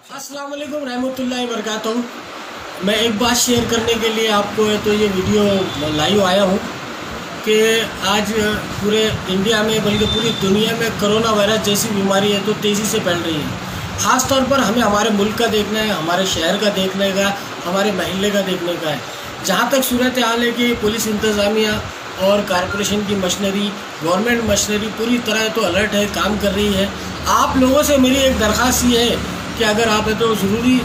अस्सलाम वालेकुम रहमतुल्लाहि वबरकातुहू। मैं एक बात शेयर करने के लिए आपको तो ये वीडियो लाइव आया हूँ कि आज पूरे इंडिया में बल्कि पूरी दुनिया में कोरोना वायरस जैसी बीमारी है तो तेज़ी से फैल रही है। ख़ास तौर पर हमें हमारे मुल्क का देखना है, हमारे शहर का देखने का, हमारे महल्ले का देखने का है। जहाँ तक सूरत हाल है कि पुलिस इंतज़ामिया और कॉरपोरेशन की मशीनरी, गवर्नमेंट मशीनरी पूरी तरह तो अलर्ट है, काम कर रही है। आप लोगों से मेरी एक दरख्वास्त ये है कि अगर आप है तो ज़रूरी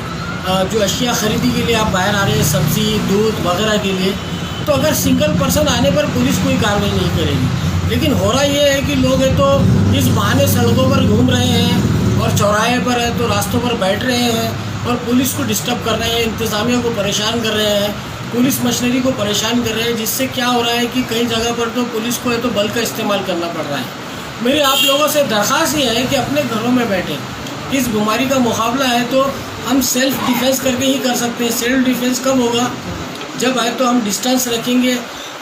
जो अशिया ख़रीदी के लिए आप बाहर आ रहे हैं, सब्ज़ी दूध वगैरह के लिए, तो अगर सिंगल पर्सन आने पर पुलिस कोई कार्रवाई नहीं करेगी। लेकिन हो रहा ये है कि लोग है तो इस बहाने सड़कों पर घूम रहे हैं और चौराहे पर है तो रास्तों पर बैठ रहे हैं और पुलिस को डिस्टर्ब कर रहे हैं, इंतज़ामिया को परेशान कर रहे हैं, पुलिस मशीनरी को परेशान कर रहे हैं, जिससे क्या हो रहा है कि कई जगह पर तो पुलिस को है तो बल का इस्तेमाल करना पड़ रहा है। मेरी आप लोगों से दरख्वास्त ये है कि अपने घरों में बैठें। इस बीमारी का मुकाबला है तो हम सेल्फ डिफेंस करके ही कर सकते हैं। सेल्फ डिफेंस कब होगा? जब है तो हम डिस्टेंस रखेंगे,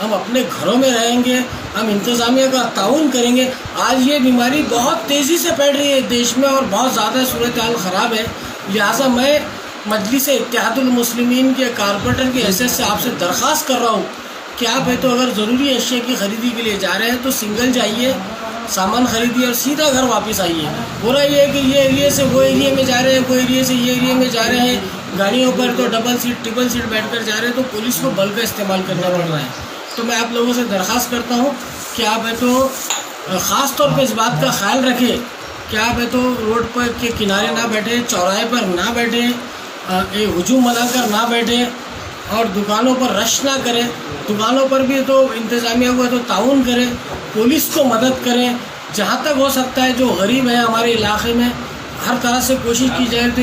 हम अपने घरों में रहेंगे, हम इंतज़ामिया का ताउन करेंगे। आज ये बीमारी बहुत तेज़ी से फैल रही है देश में और बहुत ज़्यादा सूरत हाल ख़राब है। लिहाजा मैं मजलिस इत्तेहादुल मुस्लिमीन के कारपोरेटर की हैसियत से आपसे दरख्वास्त कर रहा हूँ कि आप है तो अगर ज़रूरी अशिया की ख़रीदी के लिए जा रहे हैं तो सिंगल जाइए, सामान खरीदिए और सीधा घर वापस आइए। हो रहा ये है कि ये एरिया से वो एरिया में जा रहे हैं, वो एरिया से ये एरिया में जा रहे हैं, गाड़ियों पर तो डबल सीट ट्रिपल सीट बैठकर जा रहे हैं, तो पुलिस को बल का इस्तेमाल करना पड़ रहा है। तो मैं आप लोगों से दरख्वास्त करता हूँ कि आप है तो ख़ास तौर पर इस बात का ख्याल रखें कि आप है तो रोड पर के किनारे ना बैठें, चौराहे पर ना बैठें, हुजूम बनाकर ना बैठें और दुकानों पर रश ना करें। दुकानों पर भी तो इंतज़ामिया को तो ताउन करें, पुलिस को मदद करें। जहाँ तक हो सकता है जो गरीब है हमारे इलाके में, हर तरह से कोशिश की जाए तो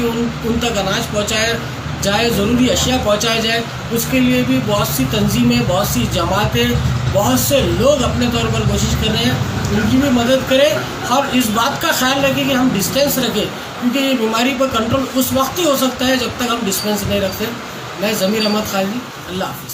उन तक अनाज पहुँचाया जाए, ज़रूरी अशिया पहुँचाया जाए। उसके लिए भी बहुत सी तंजीमें, बहुत सी जमातें, बहुत से लोग अपने तौर पर कोशिश कर रहे हैं, उनकी भी मदद करें और इस बात का ख्याल रखें कि हम डिस्टेंस रखें, क्योंकि ये बीमारी पर कंट्रोल उस वक्त ही हो सकता है जब तक हम डिस्टेंस नहीं रखते। मैं ज़मीर अहमद खालिदी, अल्लाह हाफ़िज़।